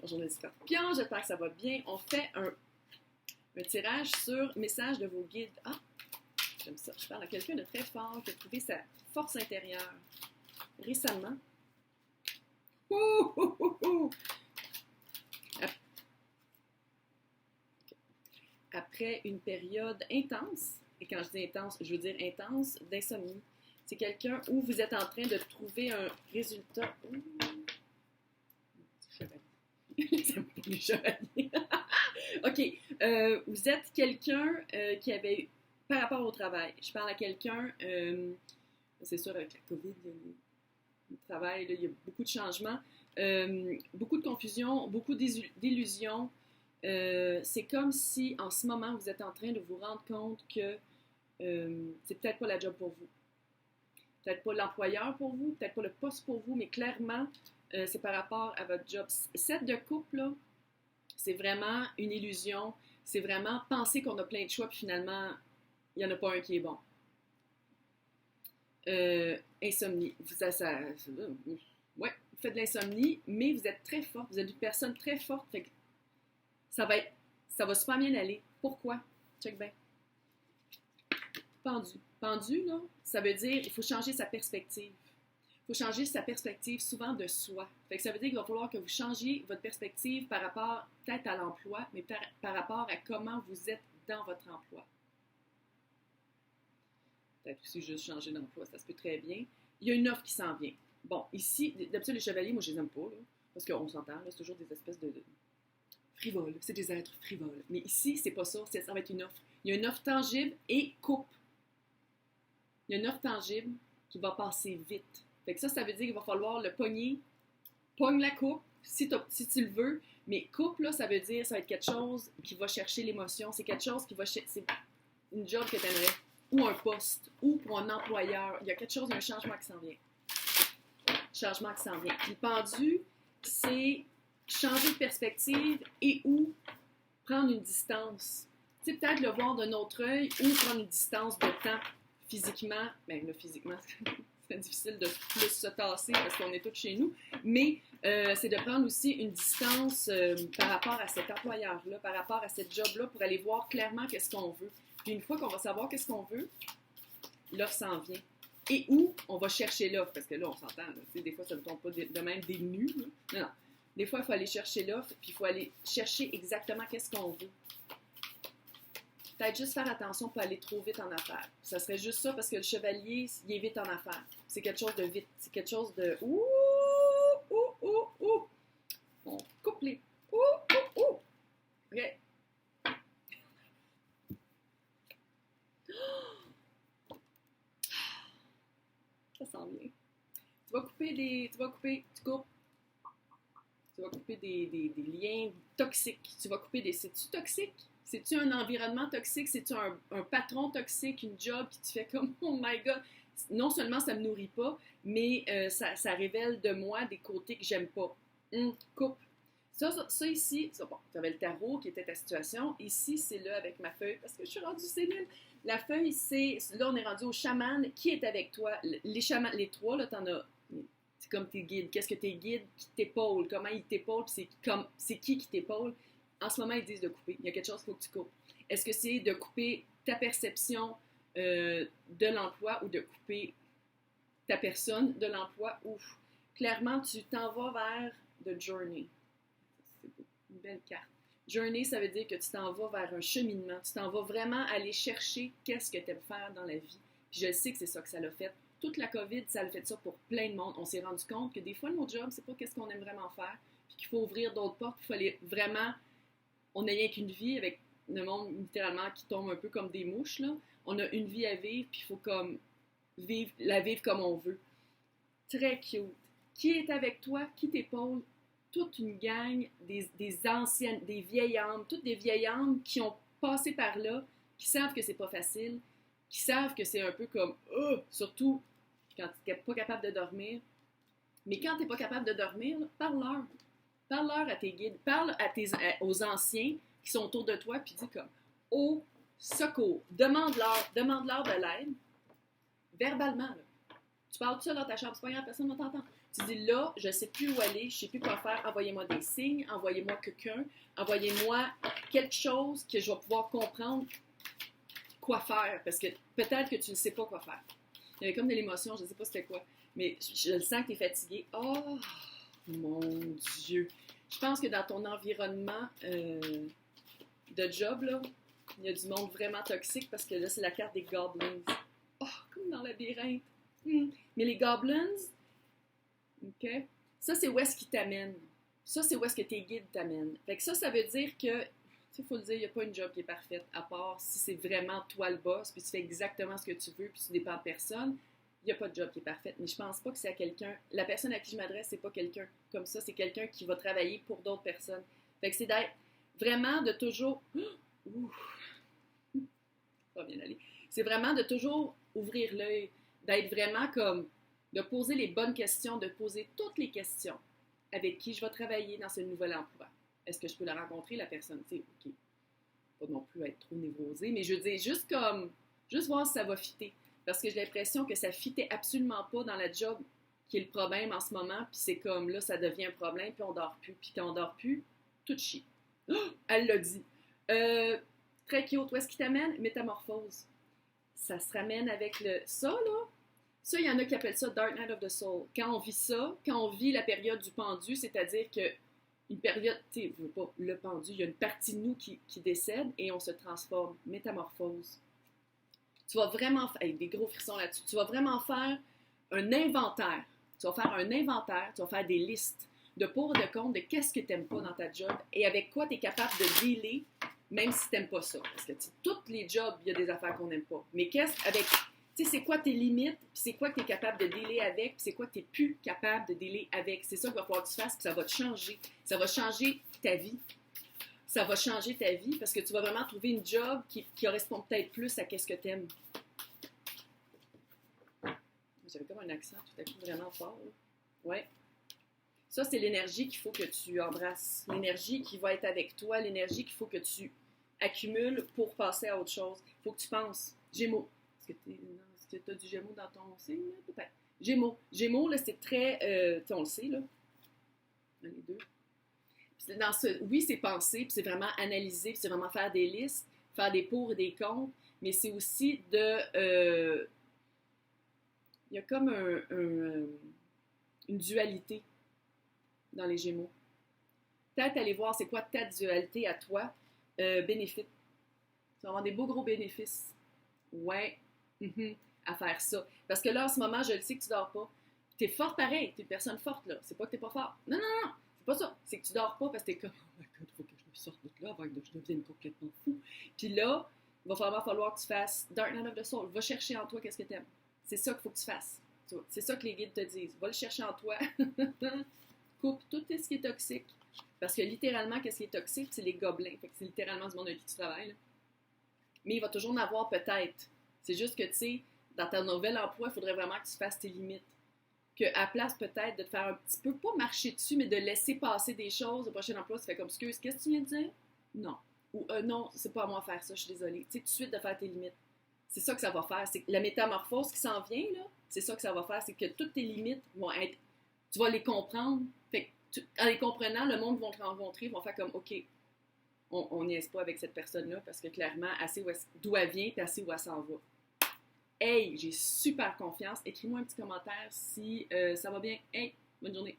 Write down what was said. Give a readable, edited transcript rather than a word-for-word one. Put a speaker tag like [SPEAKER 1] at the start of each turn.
[SPEAKER 1] Bonjour les scorpions, j'espère que ça va bien. On fait un tirage sur message de vos guides. Ah, j'aime ça. Je parle à quelqu'un de très fort qui a trouvé sa force intérieure récemment. Ouh, ouh, ouh, ouh. Après une période intense, et quand je dis intense, je veux dire intense, d'insomnie. C'est quelqu'un où vous êtes en train de trouver un résultat. Ouh. J'aime pas les chevaliers. OK. Vous êtes quelqu'un qui avait eu, par rapport au travail, je parle à quelqu'un, c'est sûr, avec la COVID, le travail, là, il y a beaucoup de changements, beaucoup de confusion, beaucoup d'illusions. C'est comme si, en ce moment, vous êtes en train de vous rendre compte que c'est peut-être pas la job pour vous. Peut-être pas l'employeur pour vous, peut-être pas le poste pour vous, mais clairement, c'est par rapport à votre job. 7 de couple, là, c'est vraiment une illusion. C'est vraiment penser qu'on a plein de choix, puis finalement, il n'y en a pas un qui est bon. Insomnie. Ouais, vous faites de l'insomnie, mais vous êtes très forte. Vous êtes une personne très forte. Fait que ça va super bien aller. Pourquoi? Check bien. Pendu. Pendu, là, ça veut dire qu'il faut changer sa perspective. Il faut changer sa perspective souvent de soi. Fait que ça veut dire qu'il va falloir que vous changiez votre perspective par rapport peut-être à l'emploi, mais par rapport à comment vous êtes dans votre emploi. Peut-être aussi juste changer d'emploi, ça se peut très bien. Il y a une offre qui s'en vient. Bon, ici, d'habitude, les chevaliers, moi, je les aime pas, là, parce qu'on s'entend, là, c'est toujours des espèces de frivoles. C'est des êtres frivoles. Mais ici, c'est pas ça, ça va être une offre. Il y a une offre tangible et coupe. Il y a une offre tangible qui va passer vite. Fait que ça veut dire qu'il va falloir le pogner. Pogne la coupe, si tu le veux. Mais coupe, là, ça veut dire ça va être quelque chose qui va chercher l'émotion. C'est quelque chose qui va chercher... C'est une job que tu aimerais. Ou un poste. Ou pour un employeur. Il y a quelque chose, un changement qui s'en vient. Changement qui s'en vient. Puis le pendu, c'est changer de perspective et ou prendre une distance. Tu sais, peut-être le voir d'un autre œil ou prendre une distance de temps physiquement. Bien, là, physiquement, c'est difficile de plus se tasser parce qu'on est tous chez nous, mais c'est de prendre aussi une distance par rapport à cet employeur-là, par rapport à cette job-là, pour aller voir clairement qu'est-ce qu'on veut. Puis une fois qu'on va savoir qu'est-ce qu'on veut, l'offre s'en vient. Et où on va chercher l'offre, parce que là, on s'entend, là, des fois, ça ne tombe pas de même des nus. Là. Non. Des fois, il faut aller chercher l'offre, puis il faut aller chercher exactement qu'est-ce qu'on veut. Peut-être juste faire attention pour aller trop vite en affaires. Ça serait juste ça parce que le chevalier, il est vite en affaires. C'est quelque chose de vite. C'est quelque chose de ouh, ouh, ouh, ouh. On coupe les ouh, ouh, ouh. OK. Ça sent bien. Tu vas couper des liens toxiques. Tu vas couper des... C'est-tu toxique? C'est-tu un environnement toxique? C'est-tu un patron toxique, une job qui te fait comme « Oh my God! » Non seulement ça ne me nourrit pas, mais ça révèle de moi des côtés que j'aime pas. Coupe. Ça ici, bon, tu avais le tarot qui était ta situation. Ici, c'est là avec ma feuille, parce que je suis rendue sénile. La feuille, là, on est rendu au chaman. Qui est avec toi? Les chamans, les trois, là, t'en as... C'est comme tes guides. Qu'est-ce que tes guides qui t'épaulent? Comment ils t'épaulent? C'est qui t'épaule? En ce moment, ils disent de couper. Il y a quelque chose qu'il faut que tu coupes. Est-ce que c'est de couper ta perception de l'emploi ou de couper ta personne de l'emploi? Ouf! Clairement, tu t'en vas vers the journey. C'est une belle carte. Journey, ça veut dire que tu t'en vas vers un cheminement. Tu t'en vas vraiment aller chercher qu'est-ce que tu aimes faire dans la vie. Puis je sais que c'est ça que ça l'a fait. Toute la COVID, ça a fait ça pour plein de monde. On s'est rendu compte que des fois, notre job, c'est pas qu'est-ce qu'on aime vraiment faire. Puis qu'il faut ouvrir d'autres portes. Il faut aller vraiment... On n'a rien qu'une vie avec le monde littéralement qui tombe un peu comme des mouches, là. On a une vie à vivre, puis il faut comme la vivre comme on veut. Très cute. Qui est avec toi? Qui t'épaule? Toute une gang, des anciennes, des vieilles âmes, toutes des vieilles âmes qui ont passé par là, qui savent que c'est pas facile, qui savent que c'est un peu comme surtout quand tu n'es pas capable de dormir. Mais quand tu n'es pas capable de dormir, parle-leur. Parle-leur à tes guides, parle aux anciens qui sont autour de toi, puis dis comme « Au secours! » Demande-leur de l'aide, verbalement. Là. Tu parles tout ça dans ta chambre, c'est pas grave, personne ne t'entend. Tu dis là, je ne sais plus où aller, je ne sais plus quoi faire, envoyez-moi des signes, envoyez-moi quelqu'un, envoyez-moi quelque chose que je vais pouvoir comprendre quoi faire, parce que peut-être que tu ne sais pas quoi faire. Il y avait comme de l'émotion, je ne sais pas c'était quoi, mais je le sens que tu es fatigué. Oh, mon Dieu! Je pense que dans ton environnement de job, là, il y a du monde vraiment toxique parce que là, c'est la carte des goblins. Oh, comme dans le labyrinthe. Mais les goblins, OK, ça, c'est où est-ce qu'ils t'amènent. Ça, c'est où est-ce que tes guides t'amènent. Fait que ça veut dire que, tu sais, il faut le dire, il n'y a pas une job qui est parfaite, à part si c'est vraiment toi le boss, puis tu fais exactement ce que tu veux, puis tu dépends de personne. Il n'y a pas de job qui est parfaite. Mais je pense pas que c'est à quelqu'un. La personne à qui je m'adresse, c'est pas quelqu'un comme ça, c'est quelqu'un qui va travailler pour d'autres personnes. Fait que c'est d'être vraiment de toujours. Ouh, ça va bien aller. C'est vraiment de toujours ouvrir l'œil, d'être vraiment comme. De poser les bonnes questions, de poser toutes les questions. Avec qui je vais travailler dans ce nouvel emploi? Est-ce que je peux la rencontrer, la personne? Tu sais, OK, pas non plus être trop névrosée, mais je veux dire, juste comme, juste voir si ça va fitter. Parce que j'ai l'impression que ça fitait absolument pas dans la job qui est le problème en ce moment, puis c'est comme, là, ça devient un problème, puis on dort plus. Puis quand on dort plus, tout chie. Oh, elle l'a dit. Très cute. Où est-ce qu'il t'amène? Métamorphose. Ça se ramène avec le... Ça, là, ça, il y en a qui appellent ça Dark Night of the Soul. Quand on vit ça, quand on vit la période du pendu, c'est-à-dire que une période, tu sais, pas le pendu, il y a une partie de nous qui décède et on se transforme. Métamorphose. Tu vas vraiment faire, des gros frissons là-dessus, tu vas vraiment faire un inventaire. Tu vas faire un inventaire, tu vas faire des listes de pour et de contre de qu'est-ce que tu n'aimes pas dans ta job et avec quoi tu es capable de dealer, même si tu n'aimes pas ça. Parce que tous les jobs, il y a des affaires qu'on n'aime pas. Mais avec... Tu sais, c'est quoi tes limites, puis c'est quoi que tu es capable de dealer avec, puis c'est quoi que tu n'es plus capable de dealer avec. C'est ça qu'il va falloir que tu fasses, puis ça va te changer. Ça va changer ta vie. Ça va changer ta vie parce que tu vas vraiment trouver une job qui correspond peut-être plus à ce que tu aimes. J'avais comme un accent tout à coup vraiment fort. Là. Ouais. Ça, c'est l'énergie qu'il faut que tu embrasses. L'énergie qui va être avec toi, l'énergie qu'il faut que tu accumules pour passer à autre chose. Il faut que tu penses. Gémeaux. Est-ce que tu as du Gémeaux dans ton signe? Peut-être. Gémeaux. Gémeaux, là, c'est très... on le sait, là. Les deux. Oui, c'est penser, puis c'est vraiment analyser, puis c'est vraiment faire des listes, faire des pour et des contre, mais c'est aussi de... il y a comme une dualité dans les Gémeaux. Peut-être aller voir c'est quoi ta dualité à toi, bénéfice. Tu vas avoir des beaux gros bénéfices. Ouais. À faire ça. Parce que là, en ce moment, je le sais que tu dors pas. Tu es fort pareil, tu es une personne forte, là. C'est pas que tu n'es pas fort. Non, c'est pas ça. C'est que tu dors pas parce que tu es comme, oh my god, il faut que je me sorte de là avant que je devienne complètement fou. Puis là, il va falloir que tu fasses Dark Night of the Soul. Va chercher en toi qu'est-ce que tu aimes. C'est ça qu'il faut que tu fasses. C'est ça que les guides te disent. Va le chercher en toi. Coupe tout ce qui est toxique. Parce que littéralement, qu'est-ce qui est toxique? C'est les gobelins. Fait que c'est littéralement du monde avec qui tu travailles. Là. Mais il va toujours en avoir peut-être. C'est juste que, tu sais, dans ton nouvel emploi, il faudrait vraiment que tu fasses tes limites. Qu'à place, peut-être, de te faire un petit peu, pas marcher dessus, mais de laisser passer des choses. Au prochain emploi, tu fais comme, excuse, qu'est-ce que tu viens de dire? Non. Ou, non, c'est pas à moi de faire ça, je suis désolée. Tu sais, tout de suite, de faire tes limites. C'est ça que ça va faire. C'est que la métamorphose qui s'en vient, là, c'est ça que ça va faire. C'est que toutes tes limites vont être... Tu vas les comprendre. Fait que, en les comprenant, le monde va te rencontrer, vont faire comme, OK, on niaise pas avec cette personne-là, parce que clairement, assez d'où elle vient, puis assez où elle s'en va. Hey, j'ai super confiance. Écris-moi un petit commentaire si ça va bien. Hey, bonne journée.